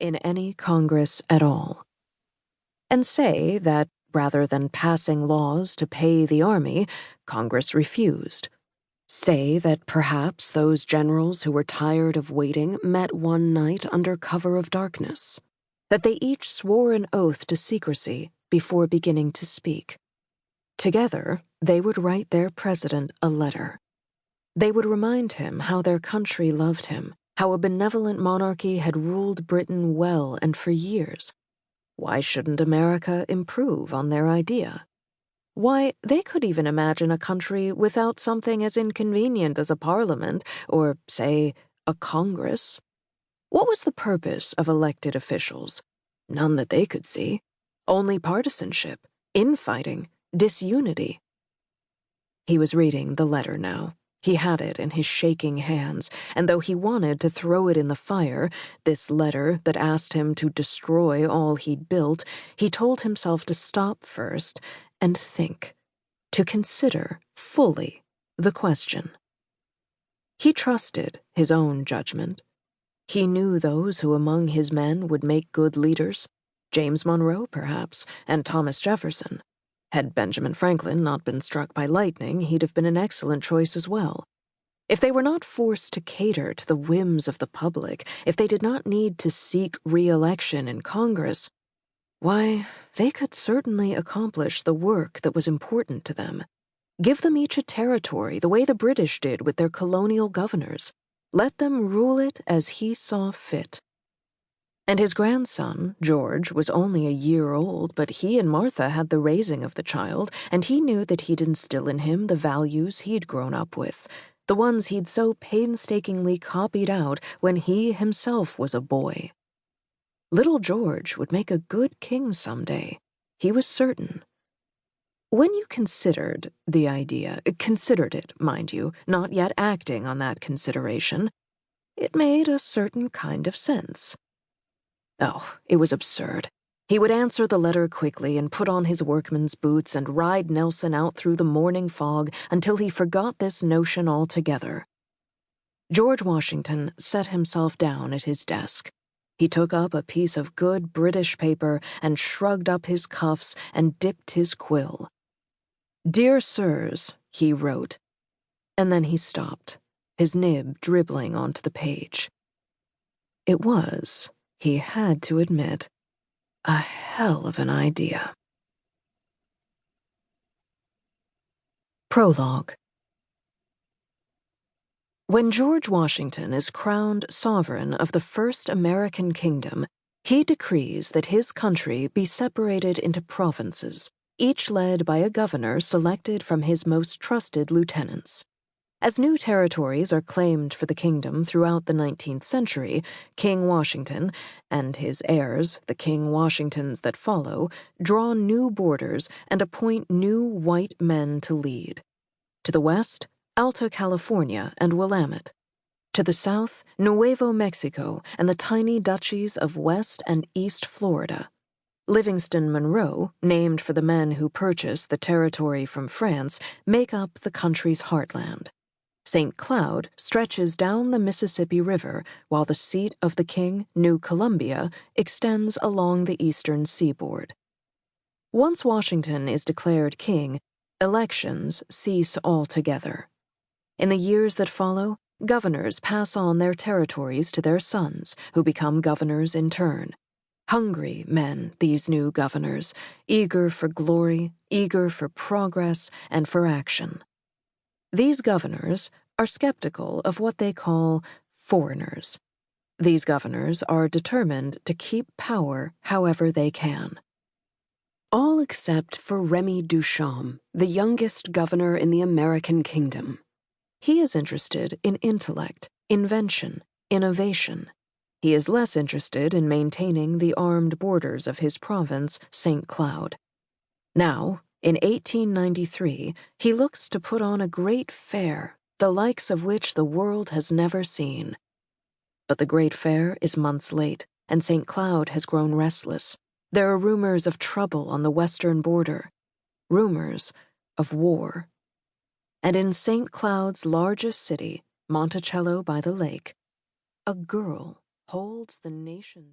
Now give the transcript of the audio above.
in any Congress at all. And say that, rather than passing laws to pay the army, Congress refused. Say that perhaps those generals who were tired of waiting met one night under cover of darkness, that they each swore an oath to secrecy before beginning to speak. Together, they would write their president a letter. They would remind him how their country loved him, how a benevolent monarchy had ruled Britain well and for years. Why shouldn't America improve on their idea? Why, they could even imagine a country without something as inconvenient as a parliament or, say, a Congress. What was the purpose of elected officials? None that they could see. Only partisanship, infighting, disunity. He was reading the letter now. He had it in his shaking hands, and though he wanted to throw it in the fire, this letter that asked him to destroy all he'd built, he told himself to stop first and think, to consider fully the question. He trusted his own judgment. He knew those who among his men would make good leaders, James Monroe, perhaps, and Thomas Jefferson. Had Benjamin Franklin not been struck by lightning, he'd have been an excellent choice as well. If they were not forced to cater to the whims of the public, if they did not need to seek re-election in Congress, why, they could certainly accomplish the work that was important to them. Give them each a territory the way the British did with their colonial governors. Let them rule it as he saw fit. And his grandson, George, was only a year old, but he and Martha had the raising of the child, and he knew that he'd instill in him the values he'd grown up with, the ones he'd so painstakingly copied out when he himself was a boy. Little George would make a good king someday. He was certain. When you considered the idea, considered it, mind you, not yet acting on that consideration, it made a certain kind of sense. Oh, it was absurd. He would answer the letter quickly and put on his workman's boots and ride Nelson out through the morning fog until he forgot this notion altogether. George Washington set himself down at his desk. He took up a piece of good British paper and shrugged up his cuffs and dipped his quill. "Dear Sirs," he wrote, and then he stopped, his nib dribbling onto the page. It was, he had to admit, a hell of an idea. Prologue. When George Washington is crowned sovereign of the first American kingdom, he decrees that his country be separated into provinces, each led by a governor selected from his most trusted lieutenants. As new territories are claimed for the kingdom throughout the 19th century, King Washington and his heirs, the King Washingtons that follow, draw new borders and appoint new white men to lead. To the west, Alta California and Willamette. To the south, Nuevo Mexico and the tiny duchies of West and East Florida. Livingston Monroe, named for the men who purchased the territory from France, make up the country's heartland. St. Cloud stretches down the Mississippi River, while the seat of the king, New Columbia, extends along the eastern seaboard. Once Washington is declared king, elections cease altogether. In the years that follow, governors pass on their territories to their sons, who become governors in turn. Hungry men, these new governors, eager for glory, eager for progress, and for action. These governors are skeptical of what they call foreigners. These governors are determined to keep power however they can. All except for Remy Duchamp, the youngest governor in the American kingdom. He is interested in intellect, invention, innovation. He is less interested in maintaining the armed borders of his province, St. Cloud. Now, in 1893, he looks to put on a great fair, the likes of which the world has never seen. But the great fair is months late, and St. Cloud has grown restless. There are rumors of trouble on the western border, rumors of war. And in St. Cloud's largest city, Monticello by the lake, a girl holds the nation's